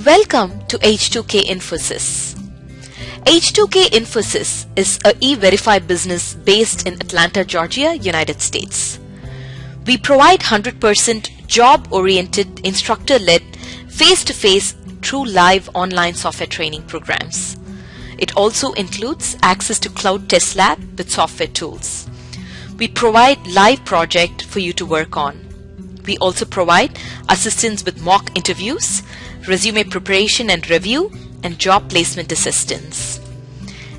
Welcome to H2K Infosys. H2K Infosys is a e-verify business based in Atlanta, Georgia, United States. We provide 100% job-oriented, instructor-led, face-to-face, true live online software training programs. It also includes access to Cloud Test Lab with software tools. We provide live project for you to work on. We also provide assistance with mock interviews, resume preparation and review, and job placement assistance.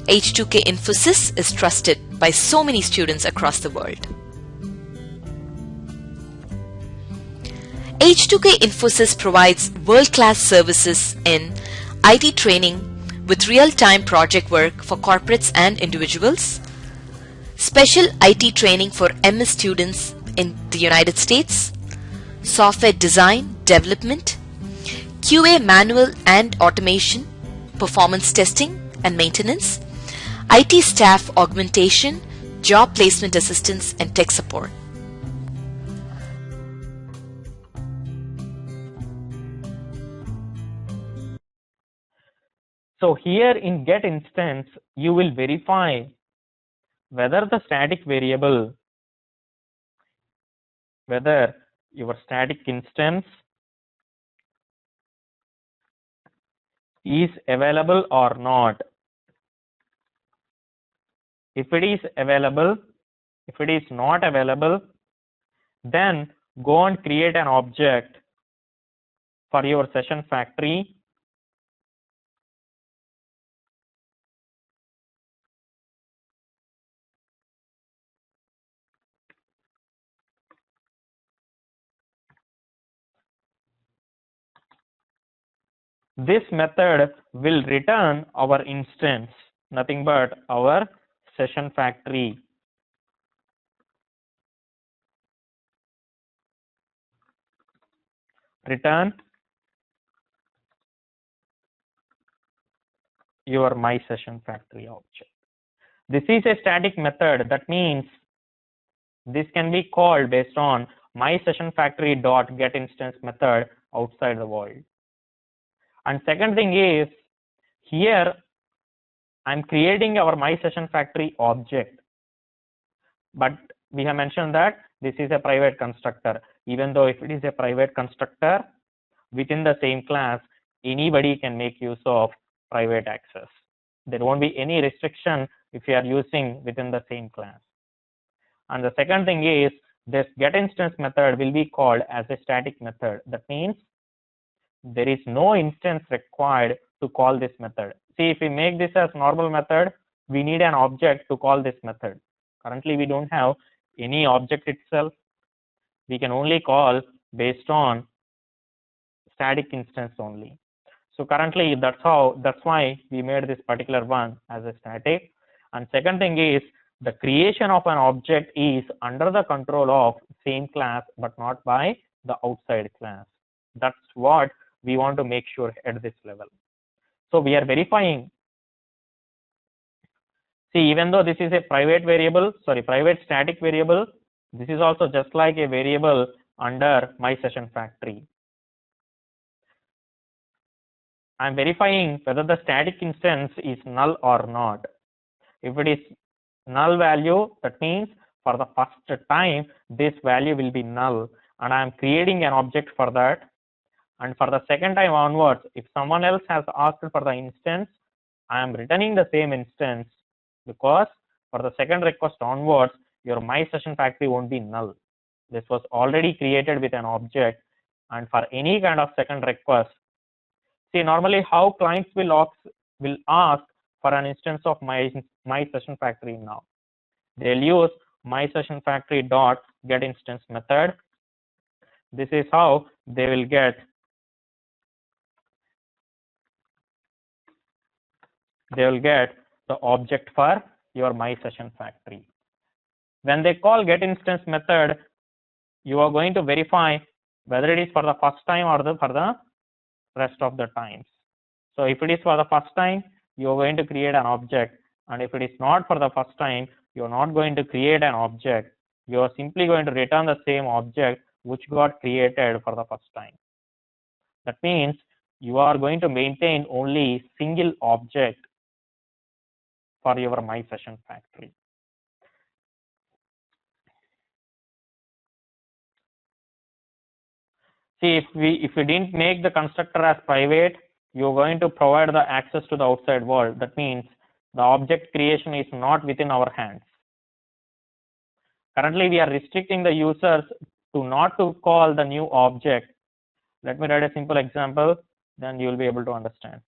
H2K Infosys is trusted by so many students across the world. H2K Infosys provides world-class services in IT training with real-time project work for corporates and individuals, special IT training for MS students in the United States, software design, development, QA manual and automation, performance testing and maintenance, IT staff augmentation, job placement assistance, and tech support. So here in get instance, you will verify whether the static variable, whether your static instance is available or not. If it is available, if it is not available, then go and create an object for your session factory. This method will return our instance, nothing but our session factory. Return your my session factory object. This is a static method. That means this can be called based on my session factory dot get instance method outside the void. And second thing is, here I'm creating our my session factory object, but we have mentioned that this is a private constructor. Even though if it is a private constructor, within the same class, anybody can make use of private access. There won't be any restriction if you are using within the same class. And the second thing is, this get instance method will be called as a static method. That means there is no instance required to call this method. See, if we make this as normal method, we need an object to call this method. Currently, we don't have any object itself. We can only call based on static instance only. So currently, that's why we made this particular one as a static. And second thing is, the creation of an object is under the control of same class, but not by the outside class. That's what we want to make sure at this level. So we are verifying. See, even though this is a private variable, private static variable, this is also just like a variable under my session factory. I'm verifying whether the static instance is null or not. If it is null value, that means for the first time, this value will be null, and I'm creating an object for that. And for the second time onwards, if someone else has asked for the instance, I am returning the same instance, because for the second request onwards, your my session factory won't be null. This was already created with an object, and for any kind of second request, see, normally how clients will ask for an instance of my session factory now. They'll use my session factory dot get instance method. This is how they will get the object for your my session factory. When they call get instance method, you are going to verify whether it is for the first time or for the rest of the times. So if it is for the first time, you are going to create an object, and if it is not for the first time, you are not going to create an object. You are simply going to return the same object which got created for the first time. That means you are going to maintain only single object for your my session factory. See, if we didn't make the constructor as private, you're going to provide the access to the outside world. That means the object creation is not within our hands. Currently, we are restricting the users to not to call the new object. Let me write a simple example, then you will be able to understand.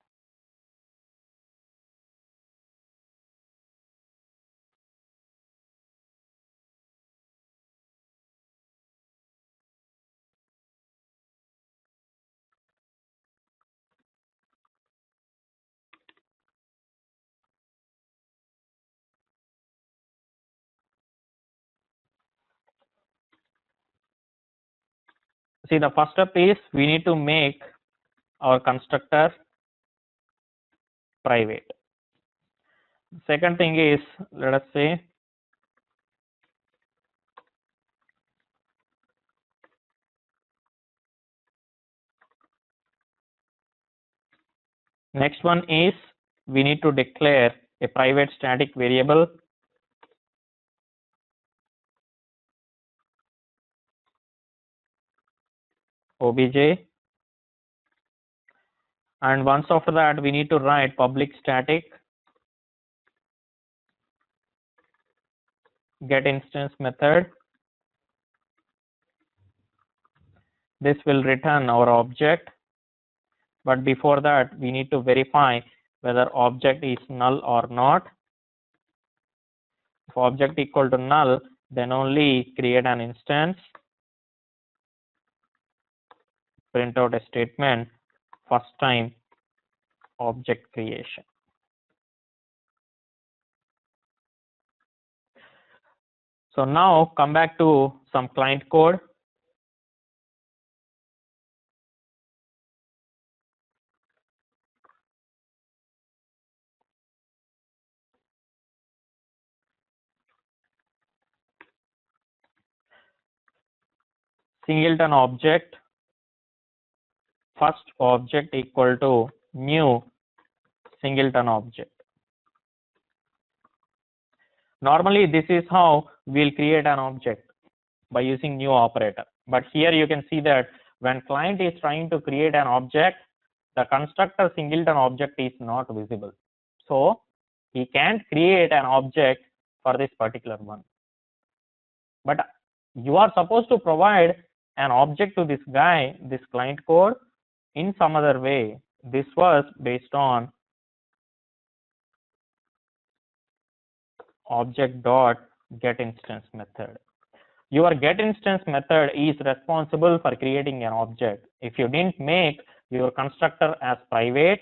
See, the first step is we need to make our constructor private. Second thing is, let us say, next one is we need to declare a private static variable obj, and once after that we need to write public static get instance method. This will return our object, but before that we need to verify whether object is null or not. If object equal to null, then only create an instance, print out a statement first time object creation. So now come back to some client code. Singleton object, first object equal to new singleton object. Normally this is how we'll create an object, by using new operator. But here you can see that when client is trying to create an object, the constructor singleton object is not visible. So he can't create an object for this particular one. But you are supposed to provide an object to this guy, this client code, in some other way. This was based on object dot get instance method. Your get instance method is responsible for creating an object. If you didn't make your constructor as private,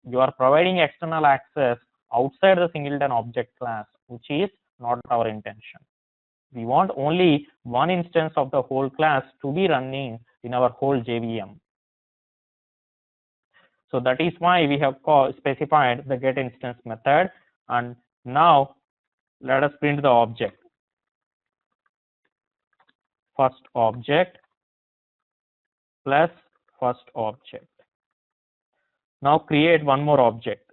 you are providing external access outside the singleton object class, which is not our intention. We want only one instance of the whole class to be running in our whole JVM. So that is why we have specified the get instance method. And now let us print the object. First object plus first object. Now create one more object.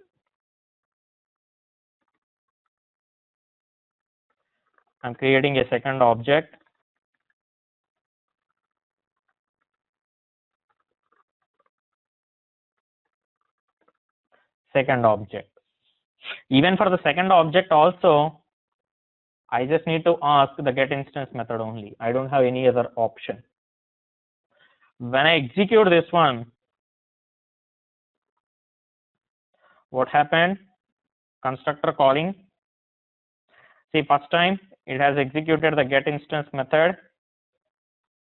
I'm creating a second object. Second object. Even for the second object also, I just need to ask the get instance method only. I don't have any other option. When I execute this one, what happened? Constructor calling. See, first time it has executed the get instance method.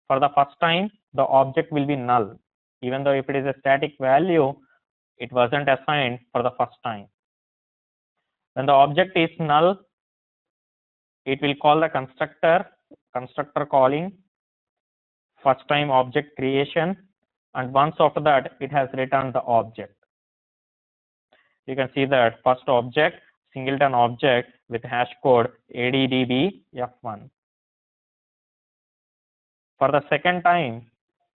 For the first time, the object will be null. Even though if it is a static value, it wasn't assigned for the first time. When the object is null, it will call the constructor calling, first time object creation, and once after that it has returned the object. You can see that first object, singleton object with hash code addbf1. For the second time,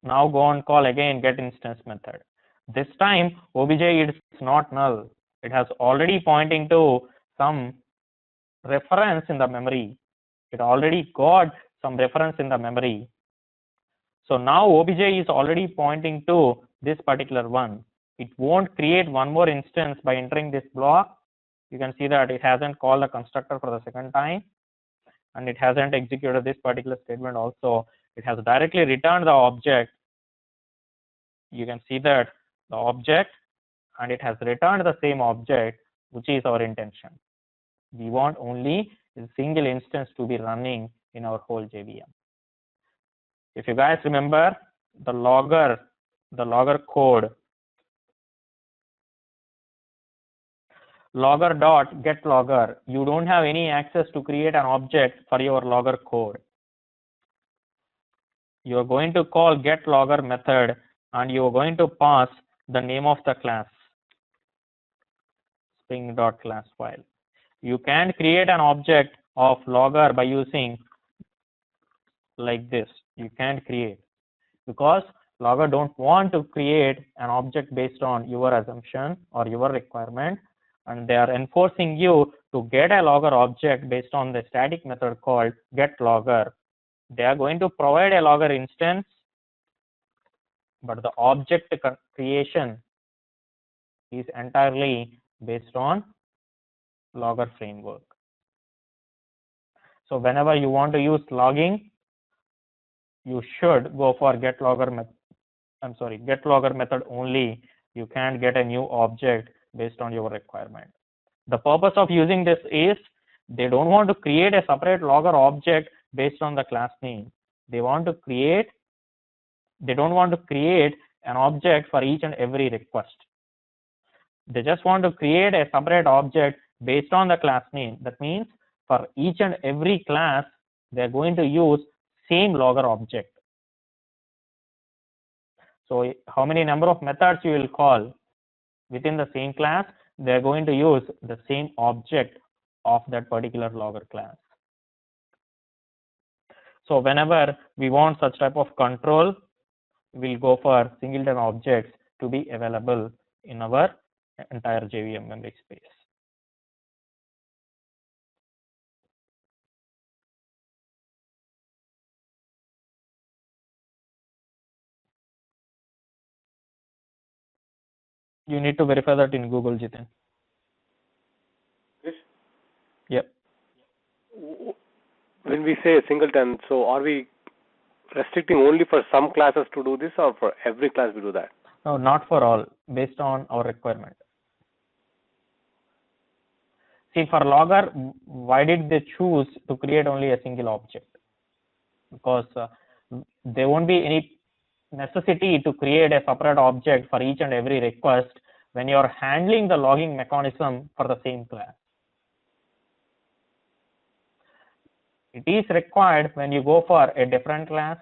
now go and call again get instance method. This time obj is not null. It has already pointing to some reference in the memory. It already got some reference in the memory. So now obj is already pointing to this particular one. It won't create one more instance by entering this block. You can see that it hasn't called the constructor for the second time, and it hasn't executed this particular statement also. It has directly returned the object. You can see that the object, and it has returned the same object, which is our intention. We want only a single instance to be running in our whole JVM. If you guys remember the logger code, logger dot get logger, you don't have any access to create an object for your logger code. You are going to call get logger method, and you are going to pass the name of the class, spring.class file. You can create an object of logger by using like this. You can't create because logger don't want to create an object based on your assumption or your requirement, and they are enforcing you to get a logger object based on the static method called get logger. They are going to provide a logger instance, but the object creation is entirely based on logger framework. So whenever you want to use logging, you should go for get logger method only. You can't get a new object based on your requirement. The purpose of using this is they don't want to create a separate logger object based on the class name. They don't want to create an object for each and every request. They just want to create a separate object based on the class name. That means for each and every class, they're going to use same logger object. So how many number of methods you will call within the same class, they're going to use the same object of that particular logger class. So whenever we want such type of control, we'll go for singleton objects to be available in our entire JVM memory space. You need to verify that in Google, Jitin. Yes. Yep. When we say singleton, so are we restricting only for some classes to do this, or for every class we do that? No, not for all, based on our requirement. See, for logger, why did they choose to create only a single object? Because there won't be any necessity to create a separate object for each and every request when you are handling the logging mechanism for the same class. It is required when you go for a different class.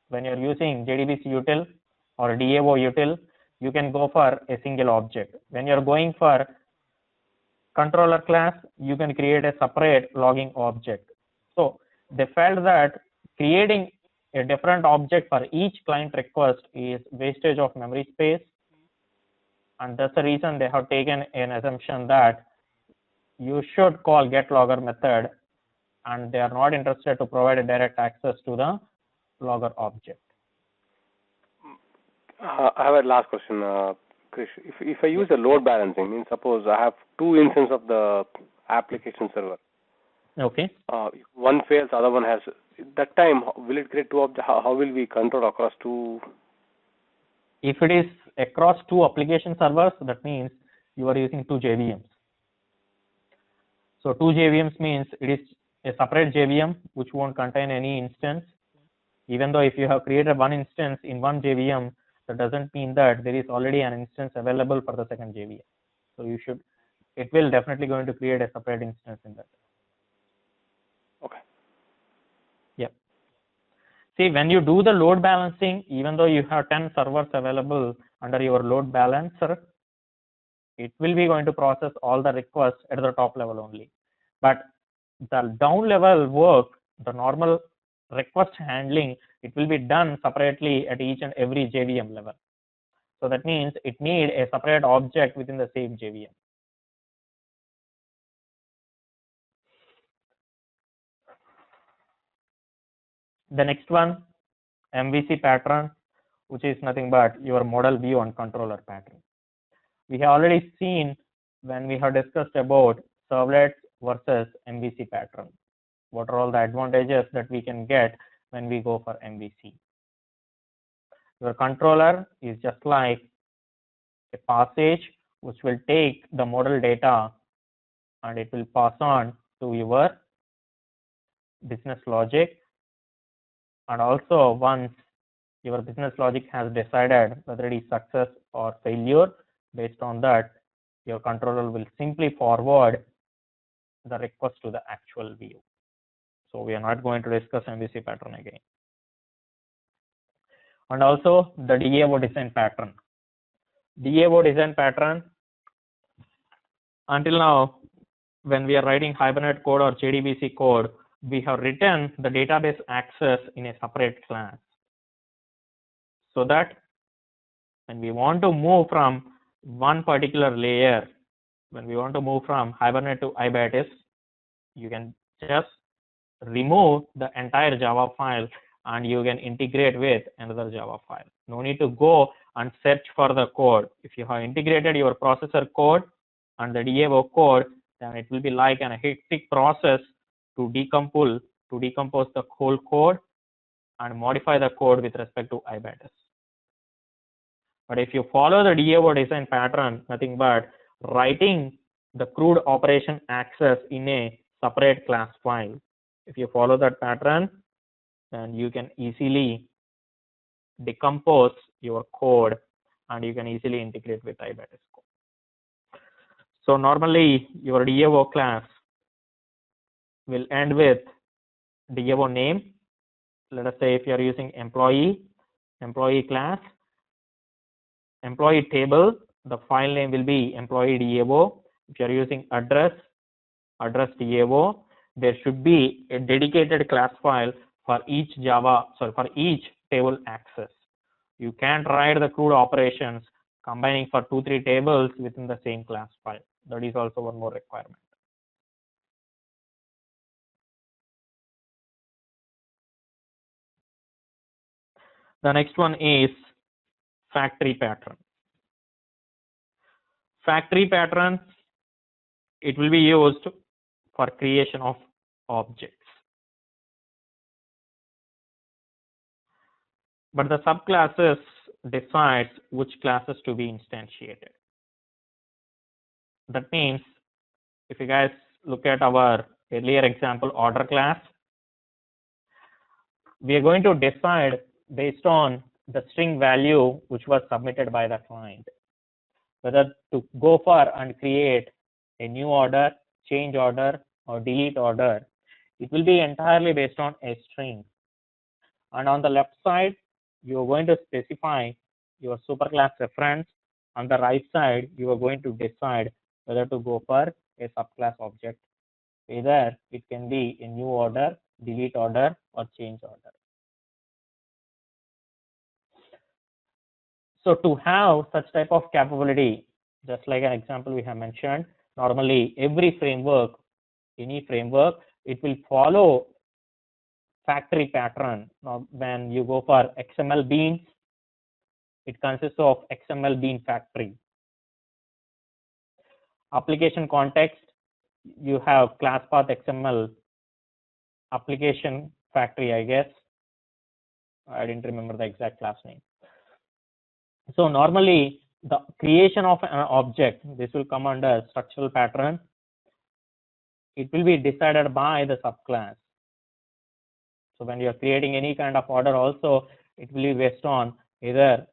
When you're using JDBC util or DAO util, you can go for a single object. When you're going for controller class, you can create a separate logging object. So they felt that creating a different object for each client request is wastage of memory space, and that's the reason they have taken an assumption that you should call get logger method, and they are not interested to provide a direct access to the logger object. I have a last question, Krish. If I use a load balancing, means suppose I have two instances of the application server. Okay. If one fails, the other one has. At that time, will it create two objects? How will we control across two? If it is across two application servers, that means you are using two JVMs. So two JVMs means it is a separate JVM which won't contain any instance. Even though if you have created one instance in one JVM, that doesn't mean that there is already an instance available for the second JVM. So it will definitely going to create a separate instance in that. Okay. Yep. See, when you do the load balancing, even though you have 10 servers available under your load balancer, it will be going to process all the requests at the top level only. But the down level work, the normal request handling, it will be done separately at each and every JVM level. So that means it needs a separate object within the same JVM. The next one, MVC pattern, which is nothing but your model view and controller pattern. We have already seen when we have discussed about servlets versus MVC pattern. What are all the advantages that we can get when we go for MVC? Your controller is just like a passage which will take the model data and it will pass on to your business logic. And also once your business logic has decided whether it is success or failure, based on that, your controller will simply forward the request to the actual view. So we are not going to discuss MVC pattern again. And also the DAO design pattern. DAO design pattern, until now, when we are writing Hibernate code or JDBC code, we have written the database access in a separate class. So that when we want to move from one particular layer, when we want to move from Hibernate to Ajax, you can just remove the entire Java file and you can integrate with another Java file. No need to go and search for the code. If you have integrated your processor code and the DAO code, then it will be like an hectic process to decompose the whole code and modify the code with respect to Ajax. But if you follow the DAO design pattern, nothing but writing the CRUD operation access in a separate class file. If you follow that pattern, then you can easily decompose your code and you can easily integrate with Ajax code. So normally your DAO class will end with DAO name. Let us say if you are using employee class, employee table, the file name will be employee DAO. If you are using address DAO, there should be a dedicated class file for each table access. You can't write the CRUD operations combining for 2-3 tables within the same class file. That is also one more requirement. The next one is factory pattern. Factory pattern, it will be used for creation of objects. But the subclasses decides which classes to be instantiated. That means if you guys look at our earlier example order class, we are going to decide based on the string value which was submitted by the client, whether to go for and create a new order, change order, or delete order. It will be entirely based on a string. And on the left side, you are going to specify your superclass reference. On the right side, you are going to decide whether to go for a subclass object. Either it can be a new order, delete order, or change order. So to have such type of capability, just like an example we have mentioned, normally every framework, any framework, it will follow factory pattern. Now, when you go for XML beans, it consists of XML bean factory. Application context, you have class path XML application factory, I guess. I didn't remember the exact class name. So normally the creation of an object, this will come under structural pattern. It will be decided by the subclass. So when you are creating any kind of order also, it will be based on either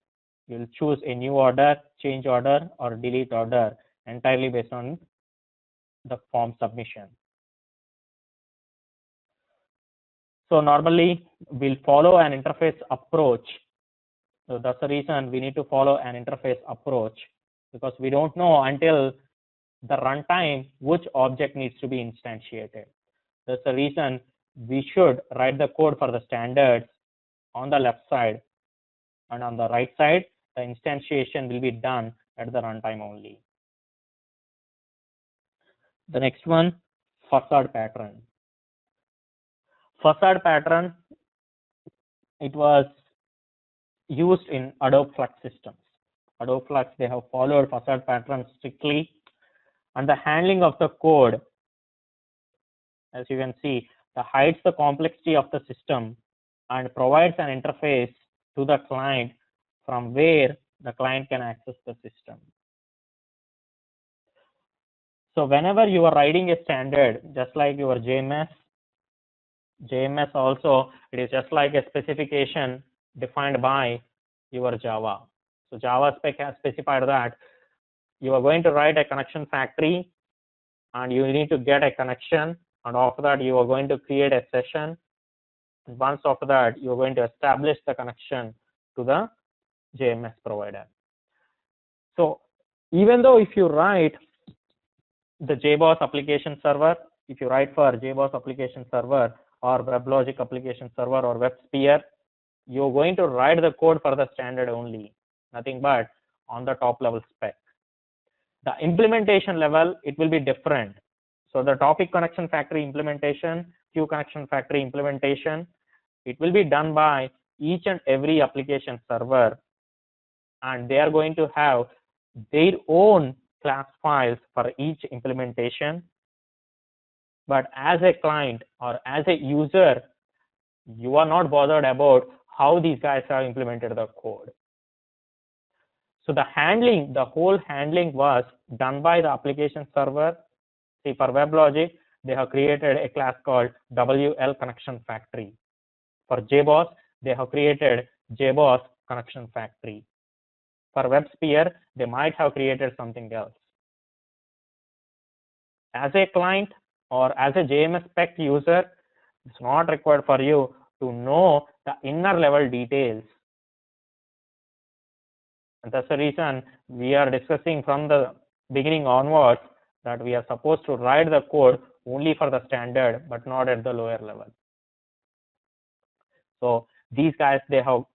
you will choose a new order, change order, or delete order, entirely based on the form submission. So normally we'll follow an interface approach. So that's the reason we need to follow an interface approach, because we don't know until the runtime which object needs to be instantiated. That's the reason we should write the code for the standards on the left side, and on the right side the instantiation will be done at the runtime only. The next one, facade pattern. Facade pattern, it was used in Adobe Flux systems. Adobe Flux, they have followed facade pattern strictly, and the handling of the code, as you can see, that hides the complexity of the system and provides an interface to the client from where the client can access the system. So whenever you are writing a standard, just like your JMS also, it is just like a specification defined by your Java. So Java spec has specified that you are going to write a connection factory and you need to get a connection, and after that you are going to create a session, and once after that you are going to establish the connection to the JMS provider. So even though if you write the JBoss application server, if you write for JBoss application server or WebLogic application server or WebSphere, you're going to write the code for the standard only, nothing but on the top level spec. The implementation level, it will be different. So the topic connection factory implementation, queue connection factory implementation, it will be done by each and every application server, and they are going to have their own class files for each implementation. But as a client or as a user, you are not bothered about how these guys have implemented the code. So the handling, the whole handling was done by the application server. See, for WebLogic, they have created a class called WL connection factory. For JBoss, they have created JBoss connection factory. For WebSphere, they might have created something else. As a client or as a JMS spec user, it's not required for you to know the inner level details. And that's the reason we are discussing from the beginning onwards that we are supposed to write the code only for the standard, but not at the lower level. So these guys, they are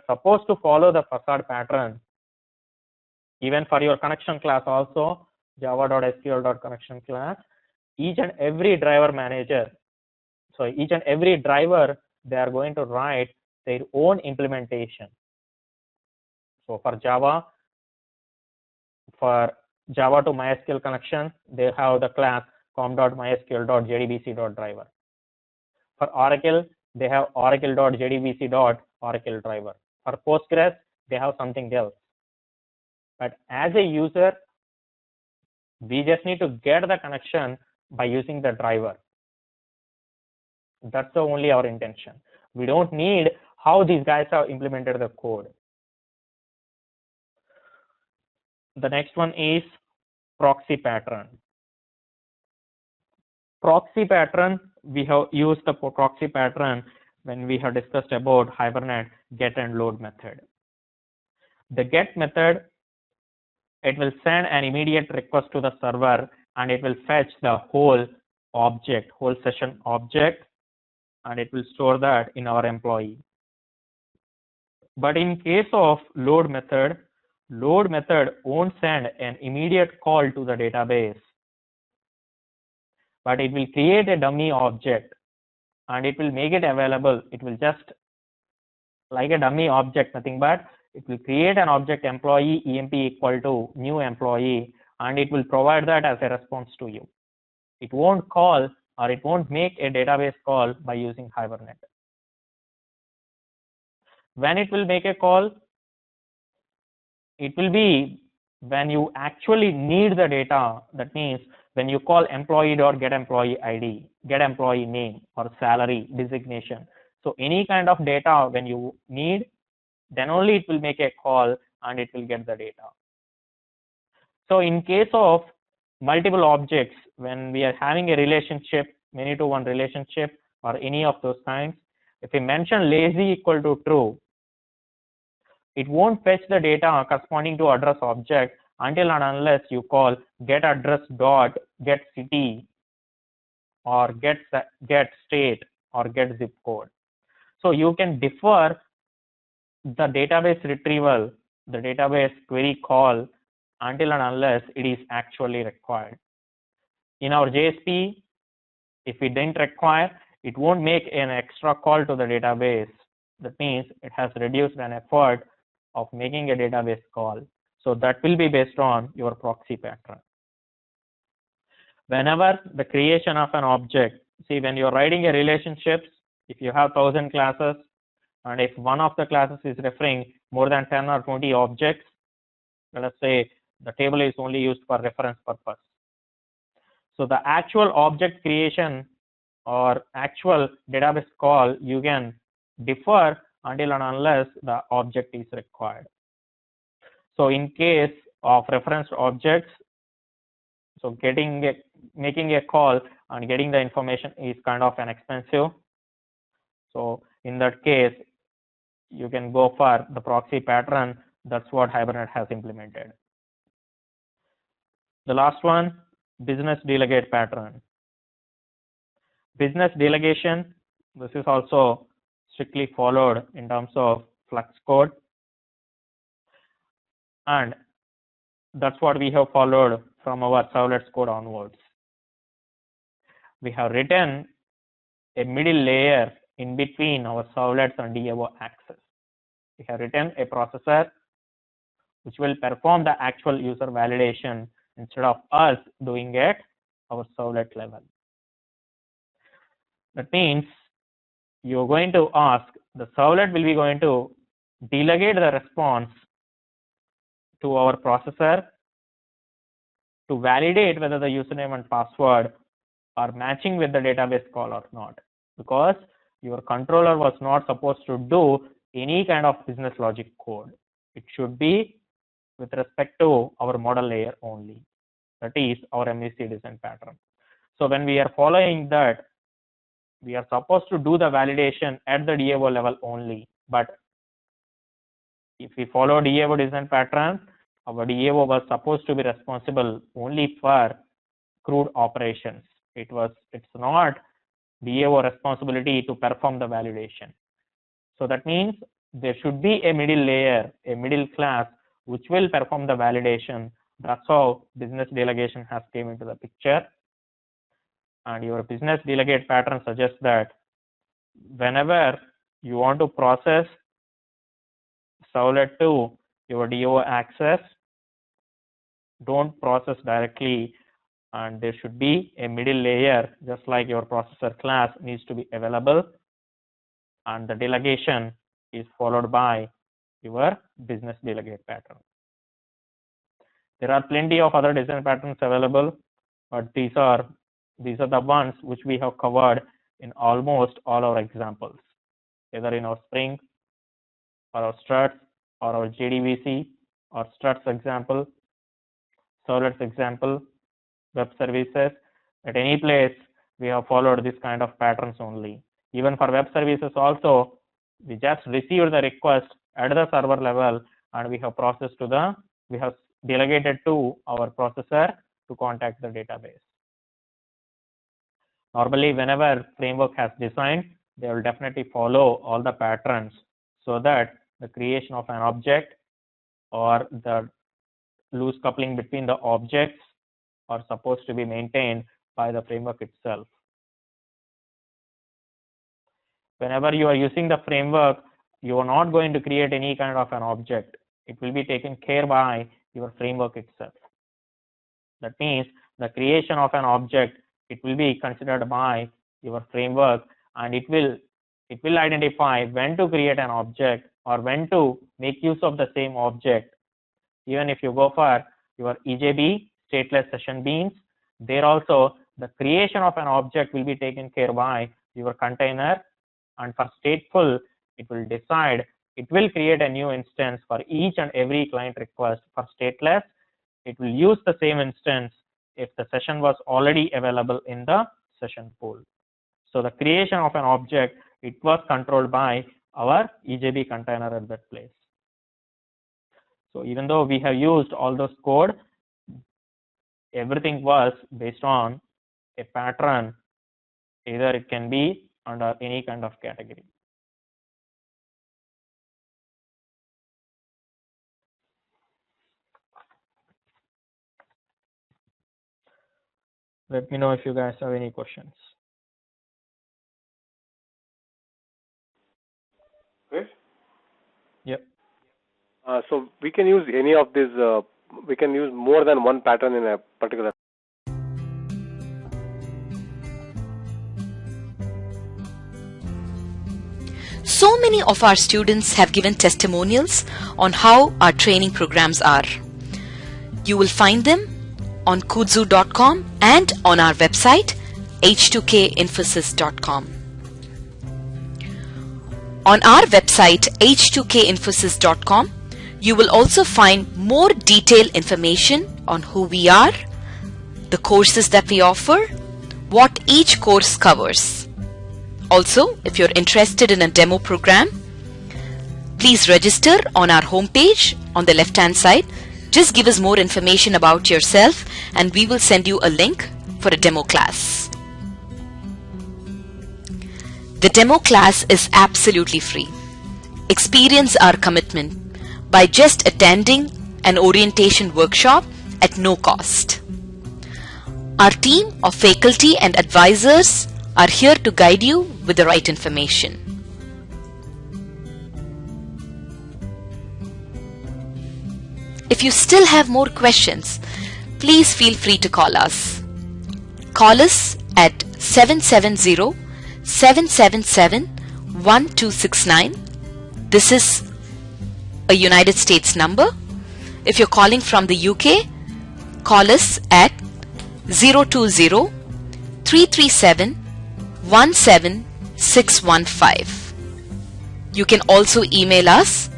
supposed to follow the facade pattern. Even for your connection class also, java.sql.connection class, each and every driver manager, so each and every driver, they are going to write their own implementation. So for Java to MySQL connection, they have the class com.mysql.jdbc.driver. For Oracle, they have oracle.jdbc.oracle driver. For Postgres, they have something else. But as a user, we just need to get the connection by using the driver. That's the only our intention. We don't need how these guys have implemented the code. The next one is proxy pattern. Proxy pattern, we have used the proxy pattern when we have discussed about Hibernate get and load method. The get method, it will send an immediate request to the server and it will fetch the whole object, whole session object, and it will store that in our employee. But in case of load method won't send an immediate call to the database, but it will create a dummy object and it will make it available. It will just like a dummy object, nothing but it will create an object employee emp equal to new employee, and it will provide that as a response to you. It won't call or it won't make a database call by using Hibernate. When it will make a call, it will be when you actually need the data. That means when you call employee.getEmployee ID, get employee name or salary designation. So any kind of data when you need, then only it will make a call and it will get the data. So in case of multiple objects, when we are having a relationship, many to one relationship or any of those kinds, if we mention lazy equal to true, it won't fetch the data corresponding to address object until and unless you call getAddress.getCity or getState or getZip code. So you can defer the database retrieval the database query call until and unless it is actually required. In our JSP, if we didn't require, it won't make an extra call to the database. That means it has reduced an effort of making a database call. So that will be based on your proxy pattern. Whenever the creation of an object, see, when you're writing a relationships, if you have 1,000 classes, and if one of the classes is referring more than 10 or 20 objects, let us say the table is only used for reference purpose. So the actual object creation or actual database call, you can defer until and unless the object is required. So in case of reference objects, so making a call and getting the information is kind of an expensive. So in that case, you can go for the proxy pattern. That's what Hibernate has implemented. The last one, business delegate pattern. Business delegation, this is also strictly followed in terms of Flux code. And that's what we have followed from our servlets code onwards. We have written a middle layer in between our servlets and DAO access. We have written a processor which will perform the actual user validation instead of us doing it our servlet level. That means you're going to ask, the servlet will be going to delegate the response to our processor to validate whether the username and password are matching with the database call or not, because your controller was not supposed to do any kind of business logic code. It should be with respect to our model layer only. That is our MVC design pattern. So when we are following that, we are supposed to do the validation at the DAO level only. But if we follow DAO design pattern, our DAO was supposed to be responsible only for CRUD operations. It's not DAO responsibility to perform the validation. So that means there should be a middle layer, a middle class, which will perform the validation. That's how business delegation has came into the picture. And your business delegate pattern suggests that whenever you want to process servlet to your DAO access, don't process directly, and there should be a middle layer, just like your processor class needs to be available, and the delegation is followed by your business delegate pattern. There are plenty of other design patterns available, but these are the ones which we have covered in almost all our examples, either in our Spring or our struts or our JDBC or struts example, servlets example, web services. At any place we have followed this kind of patterns only. Even for web services also, we just received the request at the server level and we have delegated to our processor to contact the database. Normally, whenever framework has designed, they will definitely follow all the patterns so that the creation of an object or the loose coupling between the objects are supposed to be maintained by the framework itself. Whenever you are using the framework, you are not going to create any kind of an object. It will be taken care by your framework itself. That means the creation of an object, it will be considered by your framework, and it will identify when to create an object or when to make use of the same object. Even if you go for your EJB, stateless session beans, there also the creation of an object will be taken care by your container, and for stateful, it will decide, it will create a new instance for each and every client request. For stateless, it will use the same instance if the session was already available in the session pool. So the creation of an object, it was controlled by our EJB container at that place. So even though we have used all those code, everything was based on a pattern. Either it can be under any kind of category. Let me know if you guys have any questions. Great. Yep. So we can use any of these. We can use more than one pattern in a particular. So many of our students have given testimonials on how our training programs are. You will find them on kudzu.com and on our website h2kinfosys.com. On our website h2kinfosys.com, you will also find more detailed information on who we are, the courses that we offer, what each course covers. Also, if you're interested in a demo program, please register on our homepage on the left-hand side. Just give us more information about yourself and we will send you a link for a demo class. The demo class is absolutely free. Experience our commitment by just attending an orientation workshop at no cost. Our team of faculty and advisors are here to guide you with the right information. If you still have more questions, please feel free to call us. Call us at 770-777-1269. This is a United States number. If you're calling from the UK, call us at 020-337-17615. You can also email us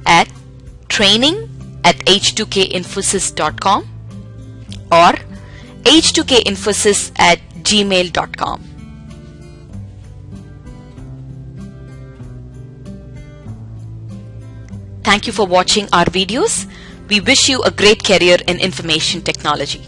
at training@h2kinfosys.com or h2kinfosys@gmail.com. Thank you for watching our videos. We wish you a great career in information technology.